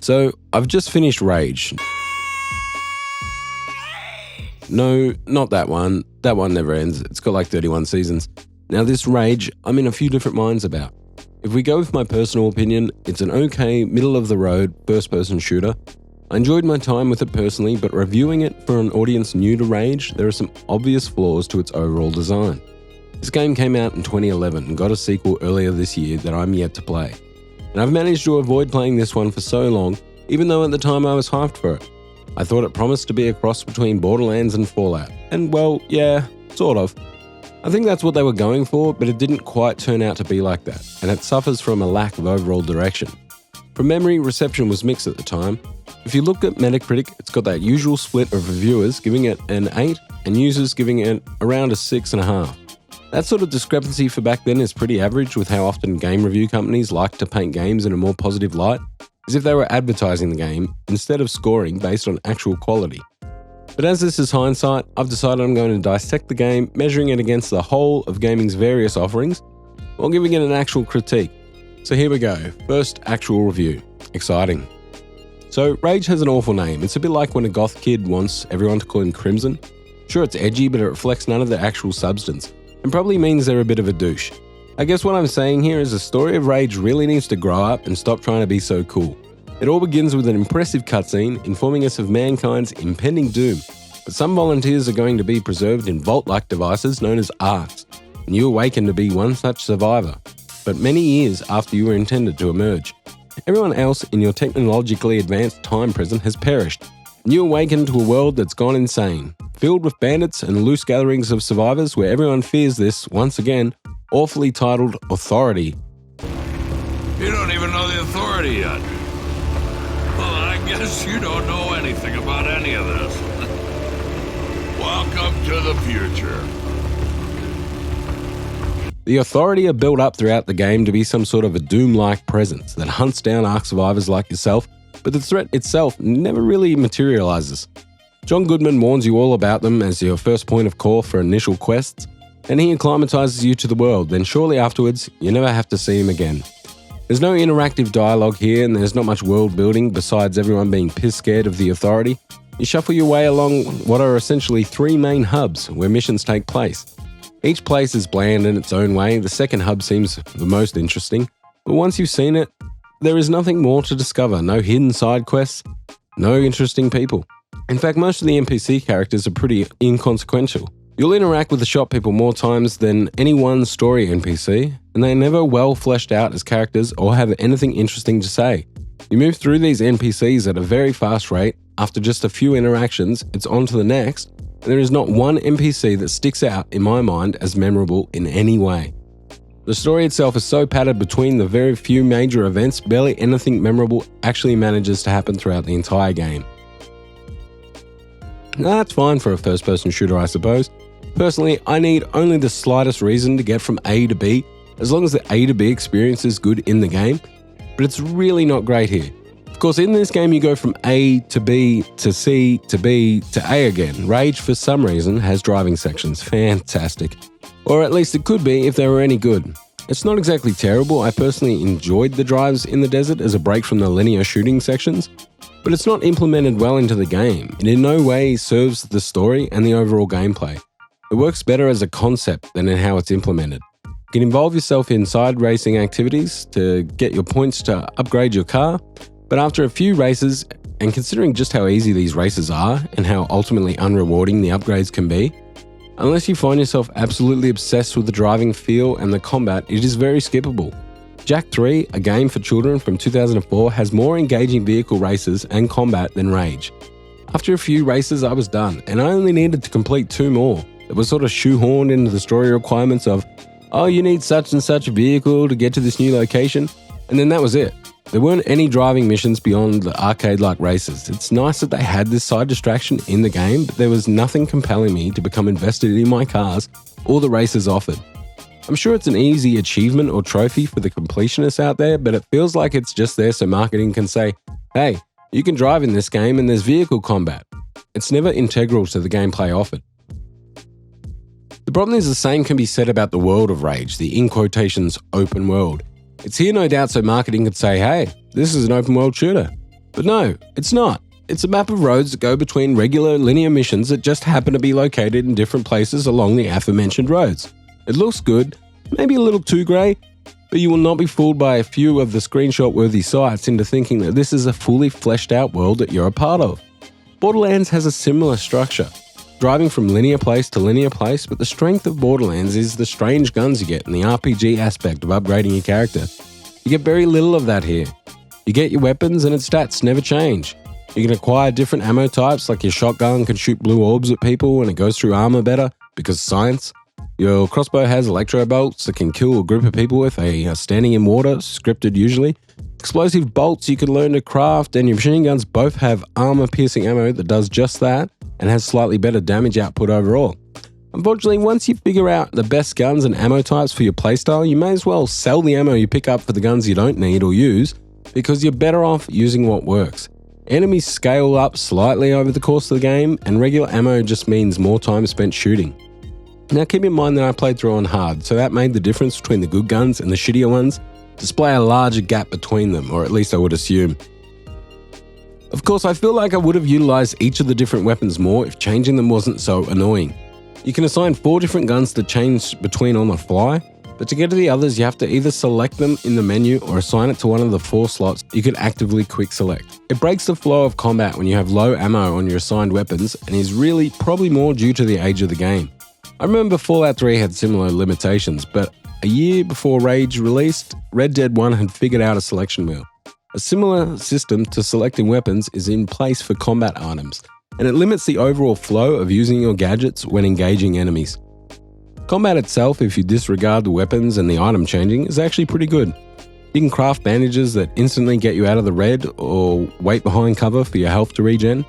So, I've just finished Rage. No, not that one. That one never ends. It's got like 31 seasons. Now this Rage, I'm in a few different minds about. If we go with my personal opinion, it's an okay, middle-of-the-road, first-person shooter. I enjoyed my time with it personally, but reviewing it for an audience new to Rage, there are some obvious flaws to its overall design. This game came out in 2011 and got a sequel earlier this year that I'm yet to play. And I've managed to avoid playing this one for so long, even though at the time I was hyped for it. I thought it promised to be a cross between Borderlands and Fallout. And well, yeah, sort of. I think that's what they were going for, but it didn't quite turn out to be like that, and it suffers from a lack of overall direction. From memory, reception was mixed at the time. If you look at Metacritic, it's got that usual split of reviewers giving it an 8 and users giving it around a 6.5. That sort of discrepancy for back then is pretty average with how often game review companies like to paint games in a more positive light, as if they were advertising the game instead of scoring based on actual quality. But as this is hindsight, I've decided I'm going to dissect the game, measuring it against the whole of gaming's various offerings, while giving it an actual critique. So here we go, first actual review. Exciting. So Rage has an awful name. It's a bit like when a goth kid wants everyone to call him Crimson. Sure, it's edgy, but it reflects none of the actual substance, and probably means they're a bit of a douche. I guess what I'm saying here is the story of Rage really needs to grow up and stop trying to be so cool. It all begins with an impressive cutscene informing us of mankind's impending doom, but some volunteers are going to be preserved in vault-like devices known as arks, and you awaken to be one such survivor, but many years after you were intended to emerge. Everyone else in your technologically advanced time prison has perished, and you awaken to a world that's gone insane, filled with bandits and loose gatherings of survivors where everyone fears this, once again, awfully titled Authority. You don't even know the Authority yet. Well, I guess you don't know anything about any of this. Welcome to the future. The Authority are built up throughout the game to be some sort of a Doom-like presence that hunts down Ark survivors like yourself, but the threat itself never really materializes. John Goodman warns you all about them as your first point of call for initial quests, and he acclimatizes you to the world, then shortly afterwards, you never have to see him again. There's no interactive dialogue here, and there's not much world building besides everyone being piss scared of the Authority. You shuffle your way along what are essentially 3 main hubs where missions take place. Each place is bland in its own way. The second hub seems the most interesting, but once you've seen it, there is nothing more to discover. No hidden side quests, no interesting people. In fact, most of the NPC characters are pretty inconsequential. You'll interact with the shop people more times than any one story NPC, and they're never well fleshed out as characters or have anything interesting to say. You move through these NPCs at a very fast rate. After just a few interactions, it's on to the next, and there is not one NPC that sticks out in my mind as memorable in any way. The story itself is so padded between the very few major events, barely anything memorable actually manages to happen throughout the entire game. Now, that's fine for a first-person shooter, I suppose. Personally, I need only the slightest reason to get from A to B, as long as the A to B experience is good in the game, but it's really not great here. Of course, in this game you go from A to B to C to B to A again. Rage, for some reason, has driving sections. Fantastic. Or at least it could be if they were any good. It's not exactly terrible. I personally enjoyed the drives in the desert as a break from the linear shooting sections, but it's not implemented well into the game. It in no way serves the story and the overall gameplay. It works better as a concept than in how it's implemented. You can involve yourself in side racing activities to get your points to upgrade your car, but after a few races, and considering just how easy these races are and how ultimately unrewarding the upgrades can be, unless you find yourself absolutely obsessed with the driving feel and the combat, it is very skippable. Jak 3, a game for children from 2004, has more engaging vehicle races and combat than Rage. After a few races, I was done, and I only needed to complete 2 more. It was sort of shoehorned into the story requirements of, oh, you need such and such a vehicle to get to this new location, and then that was it. There weren't any driving missions beyond the arcade-like races. It's nice that they had this side distraction in the game, but there was nothing compelling me to become invested in my cars or the races offered. I'm sure it's an easy achievement or trophy for the completionists out there, but it feels like it's just there so marketing can say, hey, you can drive in this game and there's vehicle combat. It's never integral to the gameplay offered. The problem is the same can be said about the world of Rage, the in quotations open world. It's here no doubt so marketing could say, hey, this is an open world shooter. But no, it's not. It's a map of roads that go between regular linear missions that just happen to be located in different places along the aforementioned roads. It looks good, maybe a little too grey, but you will not be fooled by a few of the screenshot-worthy sites into thinking that this is a fully fleshed out world that you're a part of. Borderlands has a similar structure, driving from linear place to linear place, but the strength of Borderlands is the strange guns you get and the RPG aspect of upgrading your character. You get very little of that here. You get your weapons and its stats never change. You can acquire different ammo types, like your shotgun can shoot blue orbs at people and it goes through armor better because science. Your crossbow has electro bolts that can kill a group of people with a standing in water, scripted usually. Explosive bolts you can learn to craft, and your machine guns both have armor-piercing ammo that does just that and has slightly better damage output overall. Unfortunately, once you figure out the best guns and ammo types for your playstyle, you may as well sell the ammo you pick up for the guns you don't need or use, because you're better off using what works. Enemies scale up slightly over the course of the game, and regular ammo just means more time spent shooting. Now keep in mind that I played through on hard, so that made the difference between the good guns and the shittier ones display a larger gap between them, or at least I would assume. Of course, I feel like I would have utilised each of the different weapons more if changing them wasn't so annoying. You can assign 4 different guns to change between on the fly, but to get to the others you have to either select them in the menu or assign it to one of the 4 slots you can actively quick select. It breaks the flow of combat when you have low ammo on your assigned weapons, and is really probably more due to the age of the game. I remember Fallout 3 had similar limitations, but a year before Rage released, Red Dead 1 had figured out a selection wheel. A similar system to selecting weapons is in place for combat items, and it limits the overall flow of using your gadgets when engaging enemies. Combat itself, if you disregard the weapons and the item changing, is actually pretty good. You can craft bandages that instantly get you out of the red, or wait behind cover for your health to regen.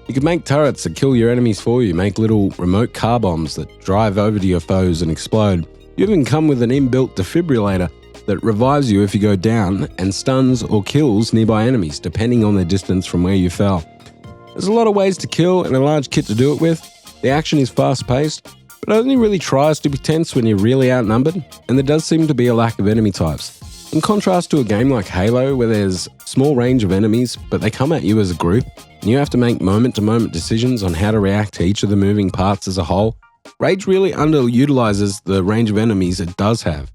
You can make turrets that kill your enemies for you, make little remote car bombs that drive over to your foes and explode. You even come with an inbuilt defibrillator that revives you if you go down and stuns or kills nearby enemies, depending on their distance from where you fell. There's a lot of ways to kill and a large kit to do it with. The action is fast-paced, but it only really tries to be tense when you're really outnumbered, and there does seem to be a lack of enemy types. In contrast to a game like Halo, where there's small range of enemies, but they come at you as a group, and you have to make moment-to-moment decisions on how to react to each of the moving parts as a whole, Rage really underutilizes the range of enemies it does have.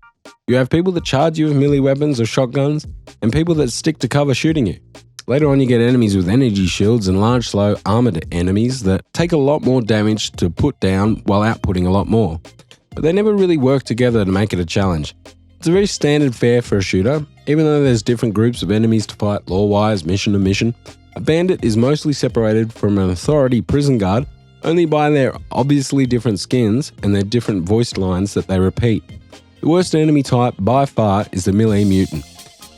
You have people that charge you with melee weapons or shotguns, and people that stick to cover shooting you. Later on you get enemies with energy shields and large slow armored enemies that take a lot more damage to put down while outputting a lot more. But they never really work together to make it a challenge. It's a very standard fare for a shooter, even though there's different groups of enemies to fight lore-wise, mission to mission. A bandit is mostly separated from an authority prison guard only by their obviously different skins and their different voice lines that they repeat. The worst enemy type by far is the melee mutant.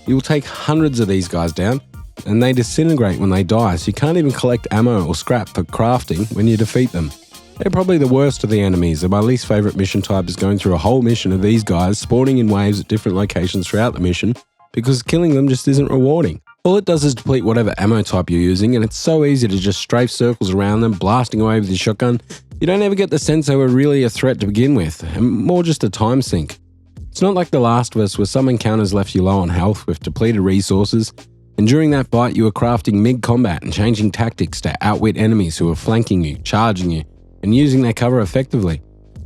You will take hundreds of these guys down, and they disintegrate when they die, so you can't even collect ammo or scrap for crafting when you defeat them. They're probably the worst of the enemies, and my least favourite mission type is going through a whole mission of these guys spawning in waves at different locations throughout the mission, because killing them just isn't rewarding. All it does is deplete whatever ammo type you're using, and it's so easy to just strafe circles around them, blasting away with your shotgun. You don't ever get the sense they were really a threat to begin with, and more just a time sink. It's not like The Last of Us, where some encounters left you low on health with depleted resources, and during that fight you were crafting mid-combat and changing tactics to outwit enemies who are flanking you, charging you, and using their cover effectively.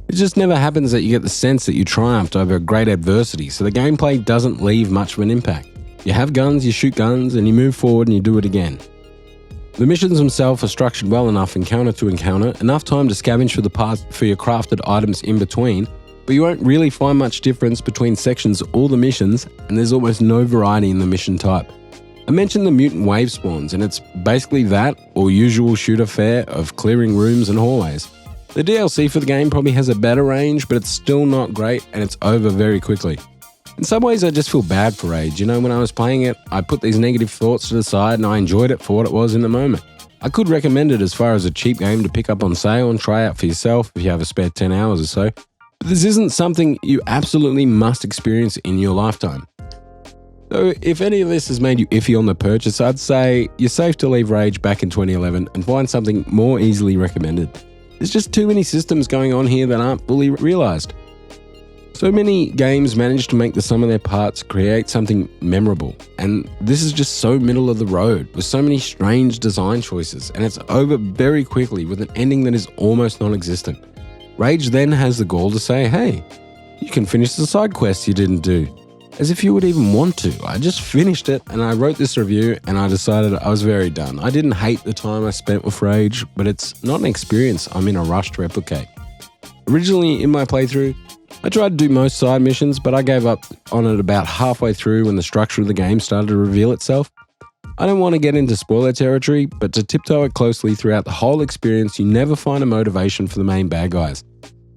It just never happens that you get the sense that you triumphed over a great adversity, so the gameplay doesn't leave much of an impact. You have guns, you shoot guns, and you move forward and you do it again. The missions themselves are structured well enough encounter to encounter, enough time to scavenge for the parts for your crafted items in between, but you won't really find much difference between sections or the missions, and there's almost no variety in the mission type. I mentioned the mutant wave spawns, and it's basically that or usual shooter fare of clearing rooms and hallways. The DLC for the game probably has a better range, but it's still not great and it's over very quickly. In some ways I just feel bad for Rage. When I was playing it, I put these negative thoughts to the side and I enjoyed it for what it was in the moment. I could recommend it as far as a cheap game to pick up on sale and try out for yourself if you have a spare 10 hours or so, but this isn't something you absolutely must experience in your lifetime. So if any of this has made you iffy on the purchase, I'd say you're safe to leave Rage back in 2011 and find something more easily recommended. There's just too many systems going on here that aren't fully realised. So many games manage to make the sum of their parts create something memorable, and this is just so middle of the road with so many strange design choices, and it's over very quickly with an ending that is almost non-existent. Rage then has the gall to say, hey, you can finish the side quest you didn't do. As if you would even want to. I just finished it and I wrote this review and I decided I was very done. I didn't hate the time I spent with Rage, but it's not an experience I'm in a rush to replicate. Originally in my playthrough, I tried to do most side missions, but I gave up on it about halfway through when the structure of the game started to reveal itself. I don't want to get into spoiler territory, but to tiptoe it closely throughout the whole experience, you never find a motivation for the main bad guys.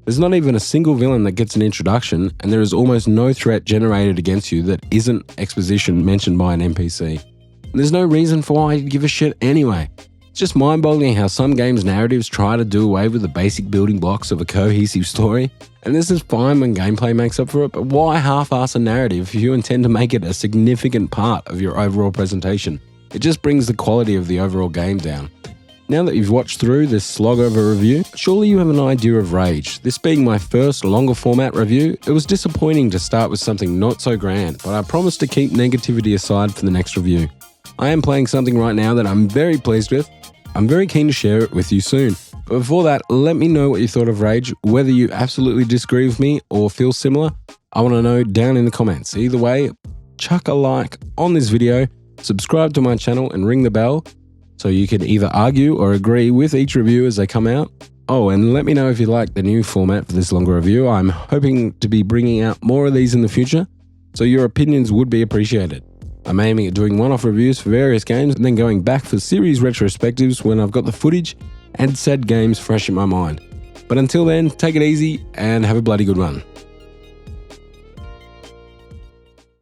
There's not even a single villain that gets an introduction, and there is almost no threat generated against you that isn't exposition mentioned by an NPC. And there's no reason for why you'd give a shit anyway. It's just mind-boggling how some games' narratives try to do away with the basic building blocks of a cohesive story, and this is fine when gameplay makes up for it, but why half-ass a narrative if you intend to make it a significant part of your overall presentation? It just brings the quality of the overall game down. Now that you've watched through this slog of a review, surely you have an idea of Rage. This being my first longer format review, it was disappointing to start with something not so grand, but I promise to keep negativity aside for the next review. I am playing something right now that I'm very pleased with. I'm very keen to share it with you soon. But before that, let me know what you thought of Rage, whether you absolutely disagree with me or feel similar. I want to know down in the comments. Either way, chuck a like on this video, subscribe to my channel and ring the bell, so you can either argue or agree with each review as they come out. Oh, and let me know if you like the new format for this longer review. I'm hoping to be bringing out more of these in the future, so your opinions would be appreciated. I'm aiming at doing one-off reviews for various games and then going back for series retrospectives when I've got the footage and said games fresh in my mind. But until then, take it easy and have a bloody good one.